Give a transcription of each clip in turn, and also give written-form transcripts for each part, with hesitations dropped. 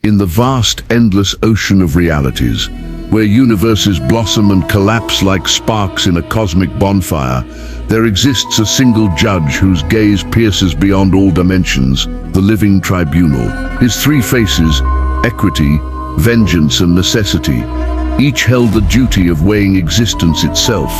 In the vast, endless ocean of realities, where universes blossom and collapse like sparks in a cosmic bonfire, there exists a single judge whose gaze pierces beyond all dimensions, the Living Tribunal. His three faces, equity, vengeance and necessity, each held the duty of weighing existence itself,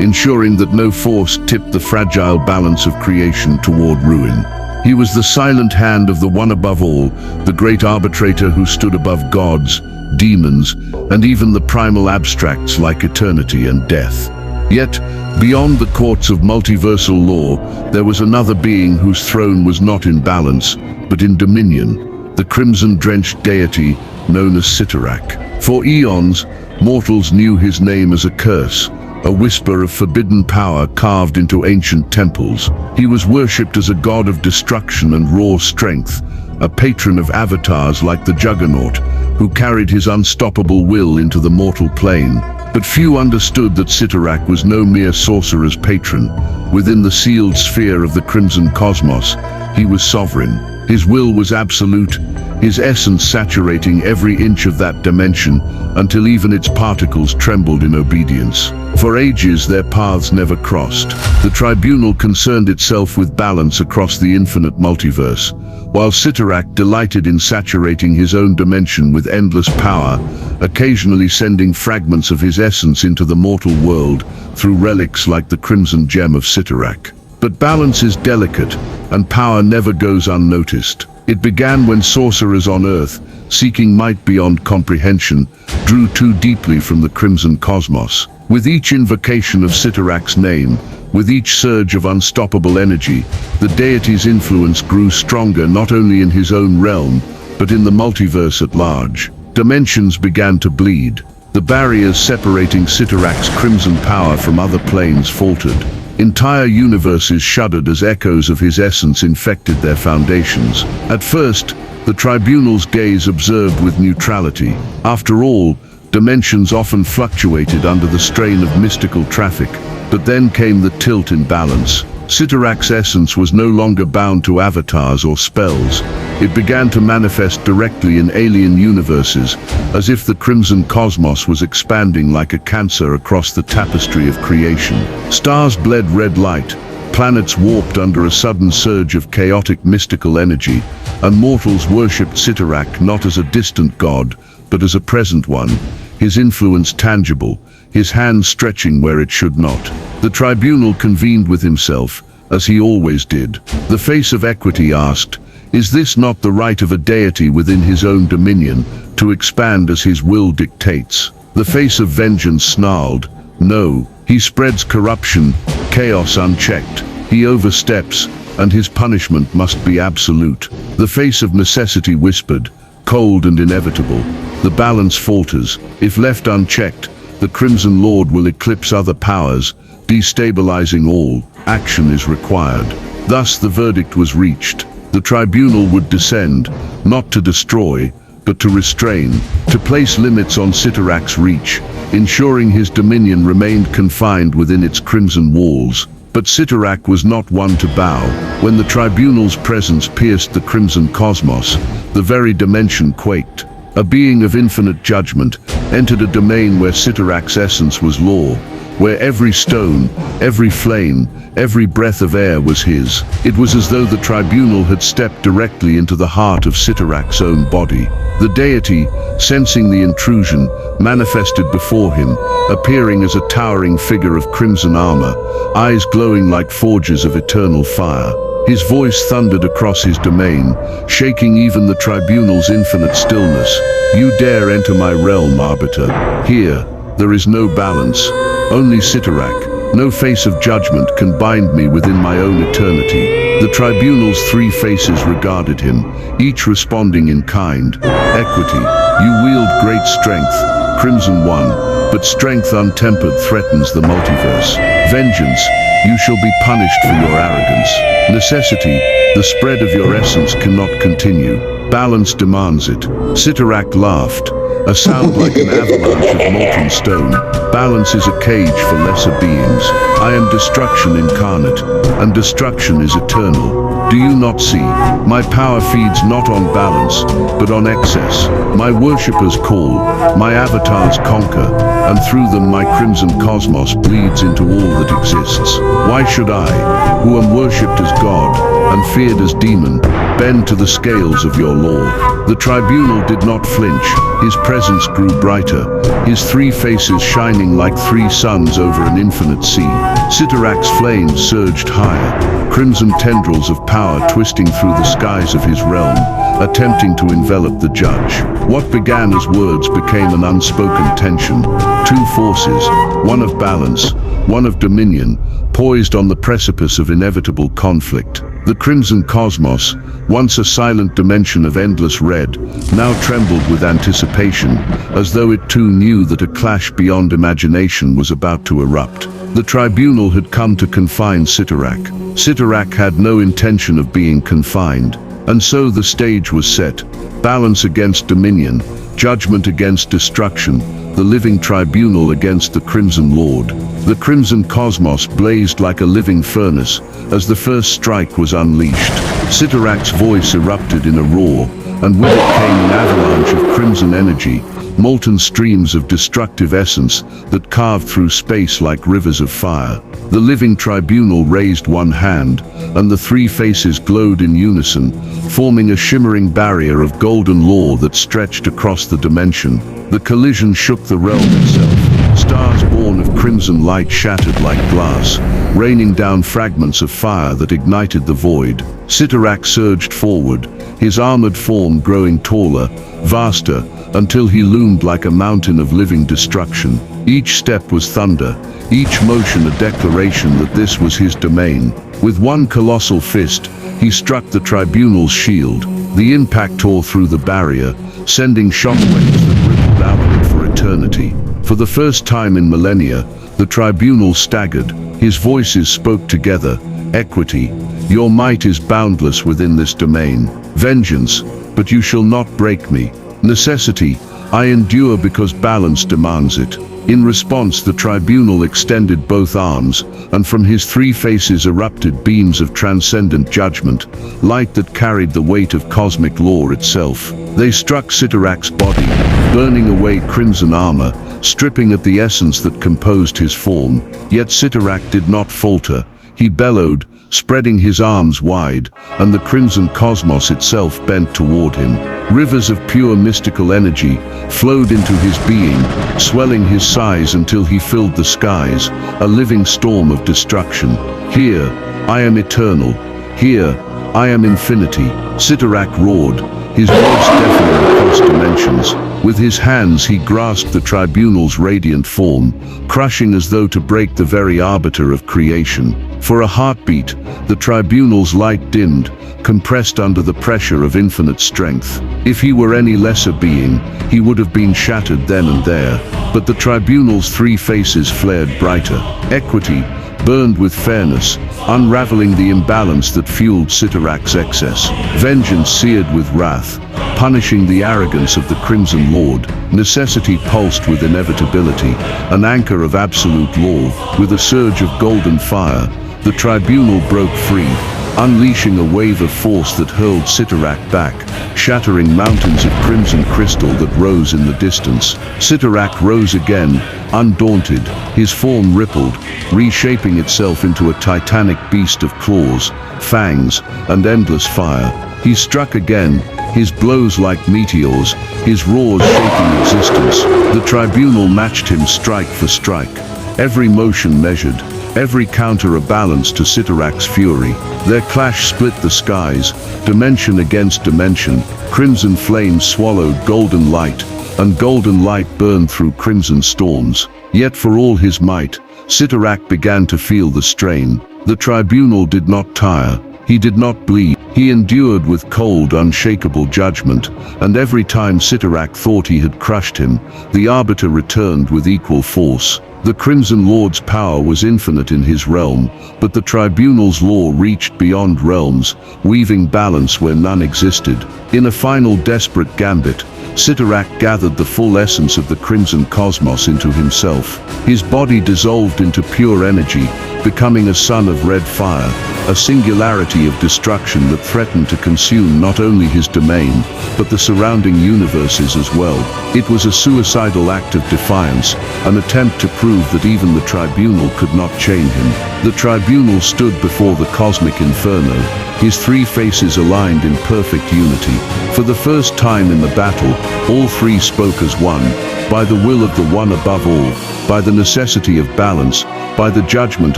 ensuring that no force tipped the fragile balance of creation toward ruin. He was the silent hand of the one above all, the great arbitrator who stood above gods, demons, and even the primal abstracts like eternity and death. Yet, beyond the courts of multiversal law, there was another being whose throne was not in balance, but in dominion, the crimson-drenched deity known as Cyttorak. For eons, mortals knew his name as a curse, a whisper of forbidden power carved into ancient temples. He was worshipped as a god of destruction and raw strength, a patron of avatars like the Juggernaut, who carried his unstoppable will into the mortal plane. But few understood that Cyttorak was no mere sorcerer's patron. Within the sealed sphere of the crimson cosmos, he was sovereign. His will was absolute, his essence saturating every inch of that dimension until even its particles trembled in obedience. For ages their paths never crossed. The tribunal concerned itself with balance across the infinite multiverse, while Cyttorak delighted in saturating his own dimension with endless power, occasionally sending fragments of his essence into the mortal world through relics like the crimson gem of Cyttorak. But balance is delicate, and power never goes unnoticed. It began when sorcerers on Earth, seeking might beyond comprehension, drew too deeply from the crimson cosmos. With each invocation of Cyttorak's name, with each surge of unstoppable energy, the deity's influence grew stronger not only in his own realm, but in the multiverse at large. Dimensions began to bleed. The barriers separating Cyttorak's crimson power from other planes faltered. Entire universes shuddered as echoes of his essence infected their foundations. At first, the tribunal's gaze observed with neutrality. After all, dimensions often fluctuated under the strain of mystical traffic, but then came the tilt in balance. Cyttorak's essence was no longer bound to avatars or spells. It began to manifest directly in alien universes, as if the crimson cosmos was expanding like a cancer across the tapestry of creation. Stars bled red light, planets warped under a sudden surge of chaotic mystical energy, and mortals worshipped Cyttorak not as a distant god, but as a present one, his influence tangible, his hand stretching where it should not. The tribunal convened with himself, as he always did. The face of equity asked, "Is this not the right of a deity within his own dominion, to expand as his will dictates?" The face of vengeance snarled, "No, he spreads corruption, chaos unchecked. He oversteps, and his punishment must be absolute." The face of necessity whispered, cold and inevitable, "The balance falters. If left unchecked, the Crimson Lord will eclipse other powers, destabilizing all. Action is required." Thus the verdict was reached. The tribunal would descend, not to destroy, but to restrain, to place limits on Cyttorak's reach, ensuring his dominion remained confined within its crimson walls. But Cyttorak was not one to bow. When the tribunal's presence pierced the crimson cosmos, the very dimension quaked. A being of infinite judgment entered a domain where Cyttorak's essence was law, where every stone, every flame, every breath of air was his. It was as though the tribunal had stepped directly into the heart of Cyttorak's own body. The deity, sensing the intrusion, manifested before him, appearing as a towering figure of crimson armor, eyes glowing like forges of eternal fire. His voice thundered across his domain, shaking even the tribunal's infinite stillness. "You dare enter my realm, arbiter. Here, there is no balance, only Cyttorak. No face of judgment can bind me within my own eternity." The tribunal's three faces regarded him, each responding in kind. "Equity, you wield great strength, Crimson One, but strength untempered threatens the multiverse. Vengeance, you shall be punished for your arrogance. Necessity, the spread of your essence cannot continue. Balance demands it." Cyttorak laughed, a sound like an avalanche of molten stone. "Balance is a cage for lesser beings. I am destruction incarnate, and destruction is eternal. Do you not see? My power feeds not on balance, but on excess. My worshippers call, my avatars conquer, and through them my crimson cosmos bleeds into all that exists. Why should I, who am worshipped as God, and feared as demon, bend to the scales of your law? The tribunal did not flinch. His presence grew brighter, his three faces shining like three suns over an infinite sea. Cyttorak's flames surged higher, crimson tendrils of power twisting through the skies of his realm, attempting to envelop the judge. What began as words became an unspoken tension. Two forces, one of balance, one of dominion, poised on the precipice of inevitable conflict. The crimson cosmos, once a silent dimension of endless red, now trembled with anticipation, as though it too knew that a clash beyond imagination was about to erupt. The tribunal had come to confine Cyttorak. Cyttorak had no intention of being confined, and so the stage was set. Balance against dominion, judgment against destruction, the living tribunal against the Crimson Lord. The crimson cosmos blazed like a living furnace as the first strike was unleashed. Cyttorak's voice erupted in a roar, and with it came an avalanche of crimson energy, molten streams of destructive essence that carved through space like rivers of fire. The living tribunal raised one hand, and the three faces glowed in unison, forming a shimmering barrier of golden law that stretched across the dimension. The collision shook the realm itself. Stars born of crimson light shattered like glass, raining down fragments of fire that ignited the void. Cyttorak surged forward, his armored form growing taller, vaster, until he loomed like a mountain of living destruction. Each step was thunder, each motion a declaration that this was his domain. With one colossal fist, he struck the tribunal's shield. The impact tore through the barrier, sending shockwaves that rippled outward for eternity. For the first time in millennia, the tribunal staggered. His voices spoke together. Equity, your might is boundless within this domain. Vengeance, but you shall not break me. Necessity, I endure because balance demands it. In response, the tribunal extended both arms, and from his three faces erupted beams of transcendent judgment, light that carried the weight of cosmic law itself. They struck Cyttorak's body, burning away crimson armor, stripping at the essence that composed his form. Yet Cyttorak did not falter. He bellowed, spreading his arms wide, and the crimson cosmos itself bent toward him. Rivers of pure mystical energy flowed into his being, swelling his size until he filled the skies, a living storm of destruction. Here, I am eternal. Here, I am infinity. Cyttorak roared, his voice deafening across dimensions. With his hands he grasped the tribunal's radiant form, crushing as though to break the very arbiter of creation. For a heartbeat, the tribunal's light dimmed, compressed under the pressure of infinite strength. If he were any lesser being, he would have been shattered then and there. But the tribunal's three faces flared brighter. Equity burned with fairness, unraveling the imbalance that fueled Cyttorak's excess. Vengeance seared with wrath, punishing the arrogance of the Crimson Lord. Necessity pulsed with inevitability, an anchor of absolute law. With a surge of golden fire, the tribunal broke free, unleashing a wave of force that hurled Cyttorak back, shattering mountains of crimson crystal that rose in the distance. Cyttorak rose again, undaunted, his form rippled, reshaping itself into a titanic beast of claws, fangs, and endless fire. He struck again, his blows like meteors, his roars shaking existence. The tribunal matched him strike for strike, every motion measured, every counter a balance to Cyttorak's fury. Their clash split the skies, dimension against dimension. Crimson flames swallowed golden light, and golden light burned through crimson storms. Yet for all his might, Cyttorak began to feel the strain. The tribunal did not tire. He did not bleed. He endured with cold, unshakable judgment, and every time Cyttorak thought he had crushed him, the arbiter returned with equal force. The Crimson Lord's power was infinite in his realm, but the tribunal's law reached beyond realms, weaving balance where none existed. In a final desperate gambit, Cyttorak gathered the full essence of the crimson cosmos into himself. His body dissolved into pure energy, becoming a son of red fire, a singularity of destruction that threatened to consume not only his domain, but the surrounding universes as well. It was a suicidal act of defiance, an attempt to prove that even the Tribunal could not chain him. The Tribunal stood before the cosmic inferno, his three faces aligned in perfect unity. For the first time in the battle, all three spoke as one, by the will of the one above all, by the necessity of balance, by the judgment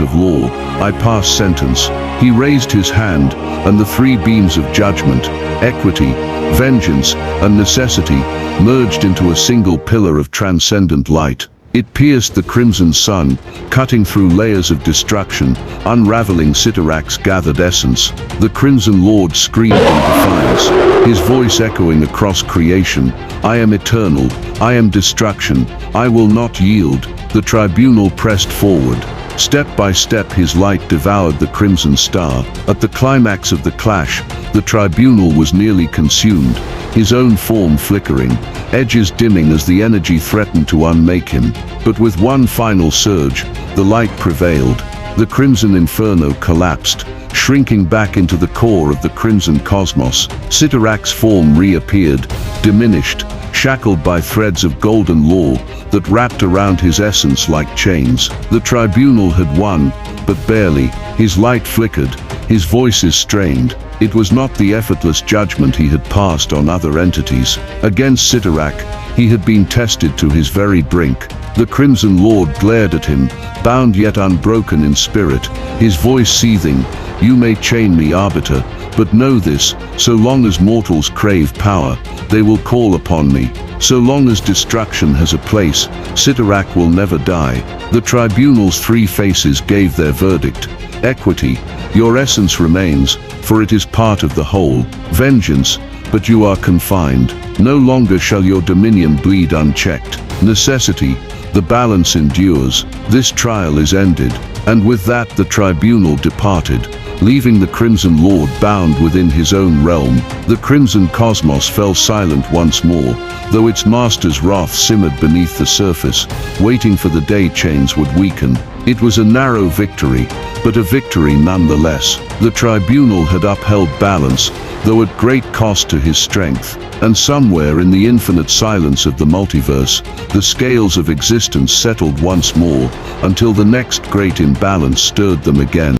of law, I pass sentence. He raised his hand, and the three beams of judgment, equity, vengeance, and necessity merged into a single pillar of transcendent light. It pierced the crimson sun, cutting through layers of destruction, unraveling Cyttorak's gathered essence. The Crimson Lord screamed in defiance, his voice echoing across creation. I am eternal, I am destruction, I will not yield. The Tribunal pressed forward. Step by step his light devoured the Crimson Star. At the climax of the clash, the Tribunal was nearly consumed, his own form flickering, edges dimming as the energy threatened to unmake him. But with one final surge, the light prevailed. The Crimson Inferno collapsed, shrinking back into the core of the Crimson Cosmos. Cyttorak's form reappeared, diminished, shackled by threads of golden law that wrapped around his essence like chains. The Tribunal had won, but barely. His light flickered, his voices strained. It was not the effortless judgment he had passed on other entities. Against Cyttorak, he had been tested to his very brink. The Crimson Lord glared at him, bound yet unbroken in spirit, his voice seething. You may chain me, arbiter, but know this, so long as mortals crave power, they will call upon me. So long as destruction has a place, Cyttorak will never die. The Tribunal's three faces gave their verdict. Equity, your essence remains, for it is part of the whole. Vengeance, but you are confined. No longer shall your dominion bleed unchecked. Necessity, the balance endures. This trial is ended. And with that the Tribunal departed, leaving the Crimson Lord bound within his own realm. The Crimson Cosmos fell silent once more, though its master's wrath simmered beneath the surface, waiting for the day chains would weaken. It was a narrow victory, but a victory nonetheless. The Tribunal had upheld balance, though at great cost to his strength. And somewhere in the infinite silence of the multiverse, the scales of existence settled once more, until the next great imbalance stirred them again.